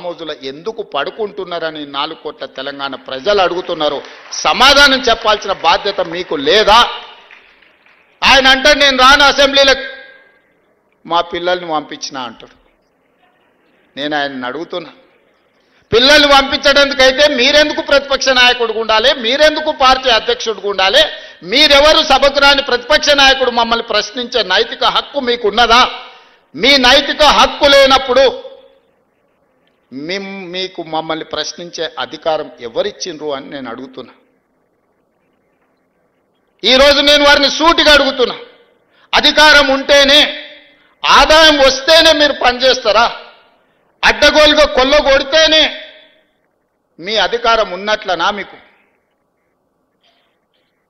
Form హౌస్లో ఎందుకు పడుకుంటున్నారని 4 కోట్ల తెలంగాణ ప్రజలు అడుగుతున్నారు. సమాధానం చెప్పాల్సిన బాధ్యత మీకు లేదా? ఆయన అంటే నేను రాను అసెంబ్లీలకు, మా పిల్లల్ని పంపించినా అంటాడు. నేను ఆయన్ని అడుగుతున్నా, పిల్లల్ని పంపించడానికైతే మీరెందుకు ప్రతిపక్ష నాయకుడిగా ఉండాలి? మీరెందుకు పార్టీ అధ్యక్షుడిగా ఉండాలి? మీరెవరు సభకు రాని ప్రతిపక్ష నాయకుడు మమ్మల్ని ప్రశ్నించే నైతిక హక్కు మీకున్నదా? మీ నైతిక హక్కు లేనప్పుడు మీకు మమ్మల్ని ప్రశ్నించే అధికారం ఎవరిచ్చిండ్రు అని నేను అడుగుతున్నా. ఈరోజు నేను వారిని సూటిగా అడుగుతున్నా, అధికారం ఉంటేనే, ఆదాయం వస్తేనే మీరు పనిచేస్తారా? అడ్డగోలుగా కొల్లగొడితేనే మీ అధికారం ఉన్నట్లనా? మీకు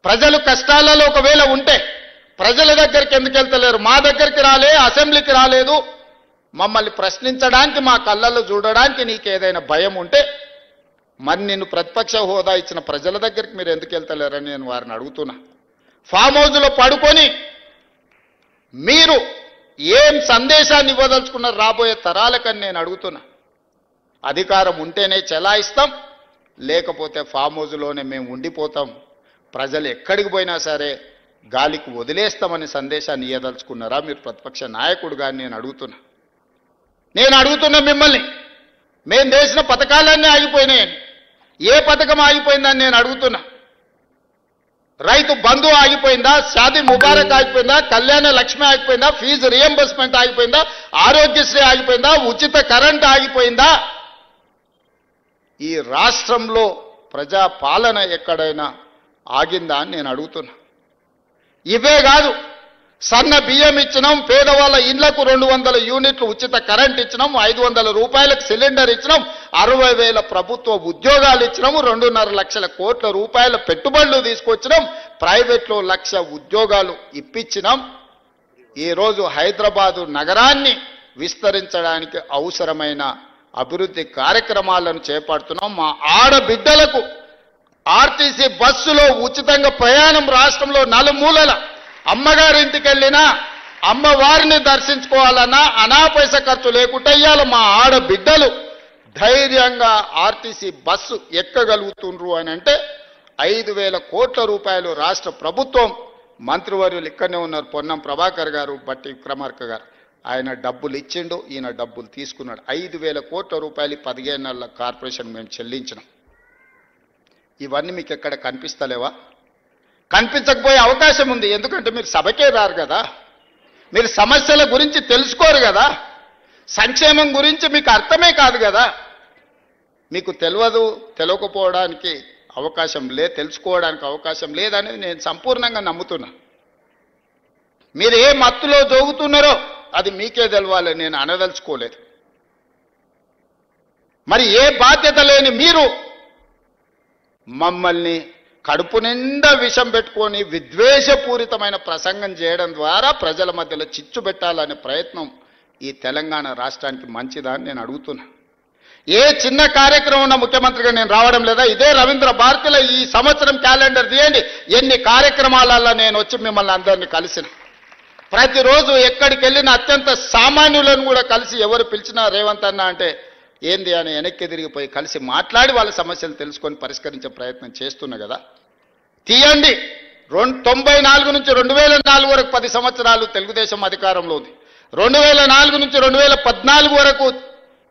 ప్రజలు కష్టాలలో ఒకవేళ ఉంటే ప్రజల దగ్గరికి ఎందుకు వెళ్తలేరు? మా దగ్గరికి రాలే, అసెంబ్లీకి రాలేదు, మమ్మల్ని ప్రశ్నించడానికి, మా కళ్ళల్లో చూడడానికి నీకు ఏదైనా భయం ఉంటే మరి నిన్ను ప్రతిపక్ష హోదా ఇచ్చిన ప్రజల దగ్గరికి మీరు ఎందుకు వెళ్తలేరని నేను వారిని అడుగుతున్నా. ఫామ్ హౌస్లో పడుకొని మీరు ఏం సందేశాన్ని ఇవ్వదలుచుకున్నారు రాబోయే తరాలకని నేను అడుగుతున్నా. అధికారం ఉంటేనే చెలాయిస్తాం, లేకపోతే ఫామ్ హౌస్లోనే మేము ఉండిపోతాం, ప్రజలు ఎక్కడికి పోయినా సరే గాలికి వదిలేస్తామని సందేశాన్ని ఇవ్వదలుచుకున్నారా మీరు ప్రతిపక్ష నాయకుడుగా నేను అడుగుతున్నా. మిమ్మల్ని, మేము చేసిన పథకాలన్నీ ఆగిపోయినాయని, ఏ పథకం ఆగిపోయిందని నేను అడుగుతున్నా. రైతు బంధు ఆగిపోయిందా? షాదీ ముబారక్ ఆగిపోయిందా? కళ్యాణ లక్ష్మి ఆగిపోయిందా? ఫీజు రియంబర్స్మెంట్ ఆగిపోయిందా? ఆరోగ్యశ్రీ ఆగిపోయిందా? ఉచిత కరెంట్ ఆగిపోయిందా? ఈ రాష్ట్రంలో ప్రజా పాలన ఎక్కడైనా ఆగిందా అని నేను అడుగుతున్నా. ఇవే కాదు, సన్న బియ్యం ఇచ్చినాం, పేదవాళ్ళ ఇళ్లకు 200 యూనిట్లు ఉచిత కరెంట్ ఇచ్చినాం, 500 రూపాయలకు సిలిండర్ ఇచ్చినాం, 60,000 ప్రభుత్వ ఉద్యోగాలు ఇచ్చినాము, 2.5 లక్షల కోట్ల రూపాయల పెట్టుబడులు తీసుకొచ్చినాం, ప్రైవేట్లో 1,00,000 ఉద్యోగాలు ఇప్పించినాం. ఈరోజు హైదరాబాదు నగరాన్ని విస్తరించడానికి అవసరమైన అభివృద్ధి కార్యక్రమాలను చేపడుతున్నాం. మా ఆడబిడ్డలకు ఆర్టీసీ బస్సులో ఉచితంగా ప్రయాణం రాష్ట్రంలో నలుమూలల, అమ్మగారింటికి వెళ్ళినా అమ్మవారిని దర్శించుకోవాలన్నా అనా పైసా ఖర్చు లేకుండా ఇయ్యాల మా ఆడబిడ్డలు ధైర్యంగా ఆర్టీసీ బస్సు ఎక్కగలుగుతుండ్రు అని అంటే 5,000 కోట్ల రూపాయలు రాష్ట్ర ప్రభుత్వం, మంత్రివర్యులు ఇక్కడనే ఉన్నారు, పొన్నం ప్రభాకర్ గారు, బట్టి విక్రమార్క గారు, ఆయన డబ్బులు ఇచ్చిండు, ఈయన డబ్బులు తీసుకున్నాడు. 5,000 కోట్ల రూపాయలు 15 నెలల కార్పొరేషన్ మేము చెల్లించినాం. ఇవన్నీ మీకు ఎక్కడ కనిపిస్తలేవా? కనిపించకపోయే అవకాశం ఉంది. ఎందుకంటే మీరు సభకే రారు కదా, మీరు సమస్యల గురించి తెలుసుకోరు కదా, సంక్షేమం గురించి మీకు అర్థమే కాదు కదా, మీకు తెలియకపోవడానికి అవకాశం లేదు, తెలుసుకోవడానికి అవకాశం లేదనేది నేను సంపూర్ణంగా నమ్ముతున్నా. మీరు ఏ మత్తులో జోగుతున్నారో అది మీకే తెలవాలి, నేను అనదలుచుకోలేదు. మరి ఏ బాధ్యత లేని మీరు మమ్మల్ని కడుపు నిండా విషం పెట్టుకొని విద్వేషపూరితమైన ప్రసంగం చేయడం ద్వారా ప్రజల మధ్యలో చిచ్చు పెట్టాలనే ప్రయత్నం ఈ తెలంగాణ రాష్ట్రానికి మంచిదా అని నేను అడుగుతున్నా. ఏ చిన్న కార్యక్రమం ఉన్న ముఖ్యమంత్రిగా నేను రావడం లేదా? ఇదే రవీంద్ర భారతిలో ఈ సంవత్సరం క్యాలెండర్ తీయండి, ఎన్ని కార్యక్రమాలలో నేను వచ్చి మిమ్మల్ని అందరినీ కలిసిన. ప్రతిరోజు ఎక్కడికి వెళ్ళిన అత్యంత సామాన్యులను కూడా కలిసి ఎవరు పిలిచినా రేవంత్ అన్న అంటే ఏంది అని వెనక్కి తిరిగిపోయి కలిసి మాట్లాడి వాళ్ళ సమస్యలు తెలుసుకొని పరిష్కరించే ప్రయత్నం చేస్తున్నా కదా. తీయండి, 94 నుంచి 2004 వరకు 10 సంవత్సరాలు తెలుగుదేశం అధికారంలో ఉంది. 2004 నుంచి 2014 వరకు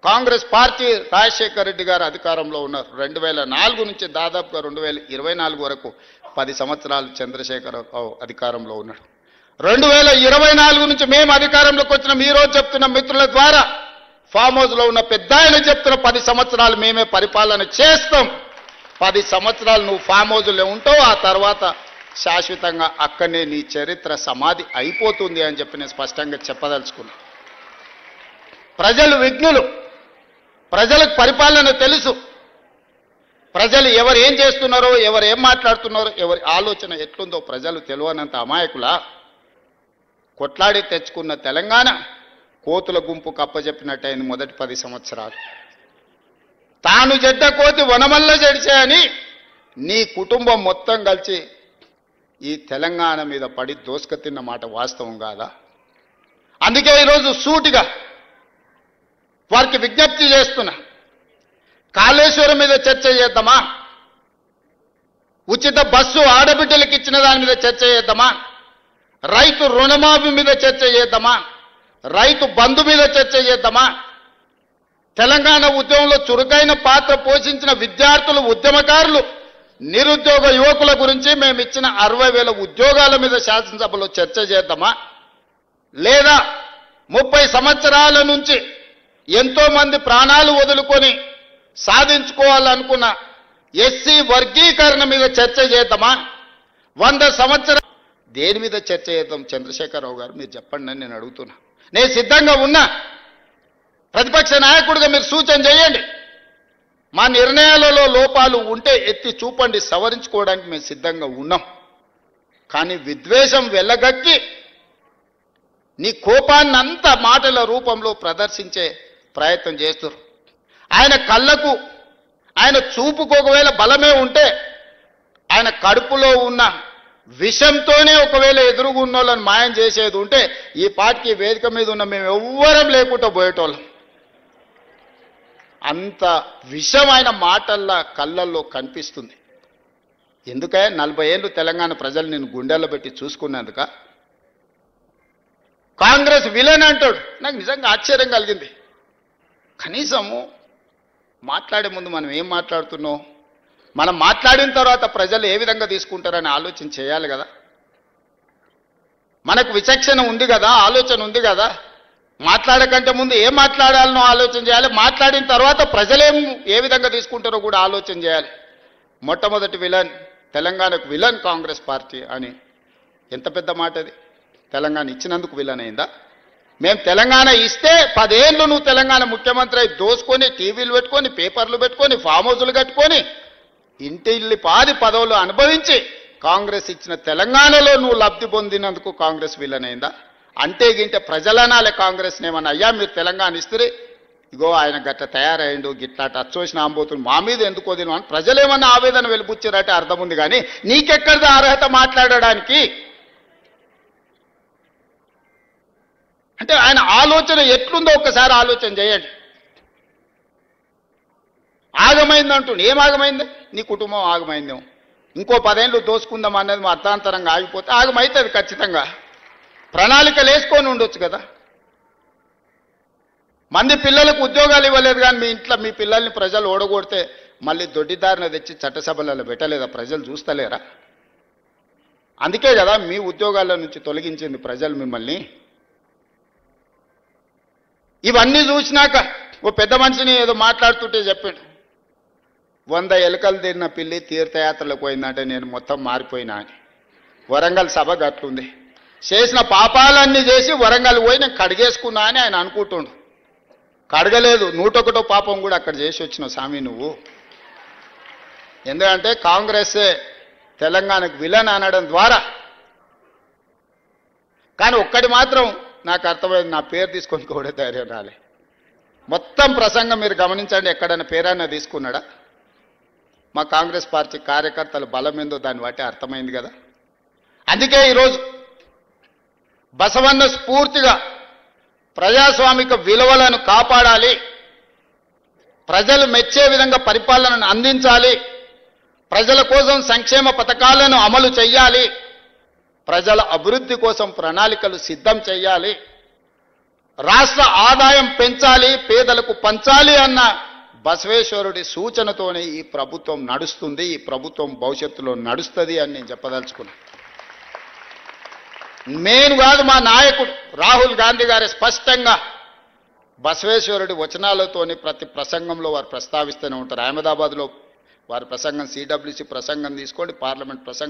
కాంగ్రెస్ పార్టీ రాజశేఖర్ రెడ్డి గారు అధికారంలో ఉన్నారు. 2004 నుంచి దాదాపుగా 2024 వరకు 10 సంవత్సరాలు చంద్రశేఖరరావు అధికారంలో ఉన్నాడు. 2024 నుంచి మేము అధికారంలోకి వచ్చిన ఈరోజు చెప్తున్న మిత్రుల ద్వారా ఫామ్ హౌస్లో ఉన్న పెద్ద ఆయన చెప్తున్న 10 సంవత్సరాలు మేమే పరిపాలన చేస్తాం. 10 సంవత్సరాలు నువ్వు ఫామ్ హౌస్లో ఉంటావు, ఆ తర్వాత శాశ్వతంగా అక్కడనే నీ చరిత్ర సమాధి అయిపోతుంది అని చెప్పి నేను స్పష్టంగా చెప్పదలుచుకున్నా. ప్రజలు విజ్ఞులు, ప్రజలకు పరిపాలన తెలుసు, ప్రజలు ఎవరు ఏం చేస్తున్నారో, ఎవరు ఏం మాట్లాడుతున్నారో, ఎవరి ఆలోచన ఎట్లుందో ప్రజలు తెలియనంత అమాయకులా. కొట్లాడి తెచ్చుకున్న తెలంగాణ కోతుల గుంపు కప్పజెప్పినట్టయింది మొదటి 10 సంవత్సరాలు. తాను చెడ్డ కోతి వనమల్ల జడిచాయని నీ కుటుంబం మొత్తం కలిసి ఈ తెలంగాణ మీద పడి దోసుక తిన్న మాట వాస్తవం కాదా? అందుకే ఈరోజు సూటిగా వారికి విజ్ఞప్తి చేస్తున్నా, కాళేశ్వరం మీద చర్చ చేద్దామా? ఉచిత బస్సు ఆడబిడ్డలకు ఇచ్చిన దాని మీద చర్చ చేద్దామా? రైతు రుణమాఫీ మీద చర్చ చేద్దామా? రైతు బంధు మీద చర్చ చేద్దామా? తెలంగాణ ఉద్యమంలో చురుకైన పాత్ర పోషించిన విద్యార్థులు, ఉద్యమకారులు, నిరుద్యోగ యువకుల గురించి మేము ఇచ్చిన 60,000 ఉద్యోగాల మీద శాసనసభలో చర్చ చేద్దామా? లేదా 30 సంవత్సరాల నుంచి ఎంతో మంది ప్రాణాలు వదులుకొని సాధించుకోవాలనుకున్న ఎస్సీ వర్గీకరణ మీద చర్చ చేద్దామా? 100 సంవత్సరాలు దేని మీద చర్చ చేద్దాం? చంద్రశేఖరరావు గారు మీరు చెప్పండి అని నేను అడుగుతున్నా. నేను సిద్ధంగా ఉన్నా. ప్రతిపక్ష నాయకుడిగా మీరు సూచన చేయండి. మా నిర్ణయాలలో లోపాలు ఉంటే ఎత్తి చూపండి, సవరించుకోవడానికి మేము సిద్ధంగా ఉన్నాం. కానీ విద్వేషం వెళ్ళగక్కి నీ కోపాన్నంతా మాటల రూపంలో ప్రదర్శించే ప్రయత్నం చేస్తారు. ఆయన కళ్ళకు, ఆయన చూపుకు ఒకవేళ బలమే ఉంటే ఆయన కడుపులో ఉన్న విషంతోనే ఒకవేళ ఎదురుగున్న వాళ్ళని మాయం చేసేది ఉంటే ఈ పాటికి వేదిక మీద ఉన్న మేము ఎవ్వరం లేకుండా పోయేటోళ్ళం. అంత విషం ఆయన మాటల్లో కళ్ళల్లో కనిపిస్తుంది. ఎందుకే 40 ఏళ్ళు తెలంగాణ ప్రజలు నేను గుండెల్లో పెట్టి చూసుకున్నందుక కాంగ్రెస్ విలన్ అంటాడు. నాకు నిజంగా ఆశ్చర్యం కలిగింది. కనీసము మాట్లాడే ముందు మనం ఏం మాట్లాడుతున్నాం, మనం మాట్లాడిన తర్వాత ప్రజలు ఏ విధంగా తీసుకుంటారని ఆలోచన చేయాలి కదా. మనకు విచక్షణ ఉంది కదా, ఆలోచన ఉంది కదా. మాట్లాడకంటే ముందు ఏం మాట్లాడాలనో ఆలోచన చేయాలి. మాట్లాడిన తర్వాత ప్రజలేం ఏ విధంగా తీసుకుంటారో కూడా ఆలోచన చేయాలి. మొట్టమొదటి విలన్ తెలంగాణకు విలన్ కాంగ్రెస్ పార్టీ అని ఎంత పెద్ద మాట అది. తెలంగాణ ఇచ్చినందుకు విలన్ అయిందా? మేము తెలంగాణ ఇస్తే 10 ఏళ్ళు నువ్వు తెలంగాణ ముఖ్యమంత్రి అయి దోసుకొని టీవీలు పెట్టుకొని పేపర్లు పెట్టుకొని ఫామ్ హౌజులు కట్టుకొని ఇంటిల్లి పాది పదవులు అనుభవించి కాంగ్రెస్ ఇచ్చిన తెలంగాణలో నువ్వు లబ్ధి పొందినందుకు కాంగ్రెస్ విలన్ అయిందా? అంటే గింటే ప్రజలనాలే కాంగ్రెస్ ఏమన్నా అయ్యా మీరు తెలంగాణ ఇస్తే ఇగో ఆయన గట్ట తయారయ్యిండు గిట్లాట అచ్చోసిన ఆంబోతులు మా మీద ఎందుకు వదిలిన అని ప్రజలేమన్నా ఆవేదన వెలిపుచ్చారంటే అర్థం ఉంది. కానీ నీకెక్కడిది అర్హత మాట్లాడడానికి? అంటే ఆయన ఆలోచన ఎట్లుందో ఒక్కసారి ఆలోచన చేయండి. ఆగమైందంటుండే. ఏం ఆగమైంది? నీ కుటుంబం ఆగమైందేమో. ఇంకో 10 ఏళ్ళు దోసుకుందాం అనేది మా అర్థాంతరంగా ఆగిపోతే ఆగమైతుంది ఖచ్చితంగా. ప్రణాళికలు వేసుకొని ఉండొచ్చు కదా. మంది పిల్లలకు ఉద్యోగాలు ఇవ్వలేదు కానీ మీ ఇంట్లో మీ పిల్లల్ని ప్రజలు ఓడగొడితే మళ్ళీ దొడ్డిదారిన తెచ్చి చట్టసభలలో పెట్టలేదా? ప్రజలు చూస్తలేరా? అందుకే కదా మీ ఉద్యోగాల నుంచి తొలగించింది ప్రజలు మిమ్మల్ని. ఇవన్నీ చూసినాక ఓ పెద్ద మనిషిని ఏదో మాట్లాడుతుంటే చెప్పాడు, 100 ఎలుకలు తిన్న పిల్లి తీర్థయాత్రలకు పోయిందంటే నేను మొత్తం మారిపోయినా అని. వరంగల్ సభ గట్లుంది. చేసిన పాపాలన్నీ చేసి వరంగల్ పోయి నేను కడిగేసుకున్నా అని ఆయన అనుకుంటుండు. కడగలేదు, 101 పాపం కూడా అక్కడ చేసి వచ్చిన స్వామి నువ్వు. ఎందుకంటే కాంగ్రెస్ తెలంగాణకు విలన్ అనడం ద్వారా. కానీ ఒక్కటి మాత్రం నాకు అర్థమైంది, నా పేరు తీసుకొని కూడా ధైర్యం రాలే. మొత్తం ప్రసంగం మీరు గమనించండి, ఎక్కడైనా పేరైనా తీసుకున్నాడా? మా కాంగ్రెస్ పార్టీ కార్యకర్తల బలం ఏందో దాన్ని బట్టి అర్థమైంది కదా. అందుకే ఈరోజు బసవన్న స్ఫూర్తిగా ప్రజాస్వామిక విలువలను కాపాడాలి, ప్రజలు మెచ్చే విధంగా పరిపాలనను అందించాలి, ప్రజల కోసం సంక్షేమ పథకాలను అమలు చేయాలి, ప్రజల అభివృద్ధి కోసం ప్రణాళికలు సిద్ధం చేయాలి, రాష్ట్ర ఆదాయం పెంచాలి, పేదలకు పంచాలి అన్న బసవేశ్వరుడి సూచనతోనే ఈ ప్రభుత్వం నడుస్తుంది. ఈ ప్రభుత్వం భవిష్యత్తులో నడుస్తుంది అని నేను చెప్పదలుచుకున్నాను. నేను కాదు, మా నాయకుడు రాహుల్ గాంధీ గారి స్పష్టంగా బసవేశ్వరుడి వచనాలతోని ప్రతి ప్రసంగంలో వారు ప్రస్తావిస్తూనే ఉంటారు. అహ్మదాబాద్లో వారి ప్రసంగం, సిడబ్ల్యూసి ప్రసంగం తీసుకోండి, పార్లమెంట్ ప్రసంగం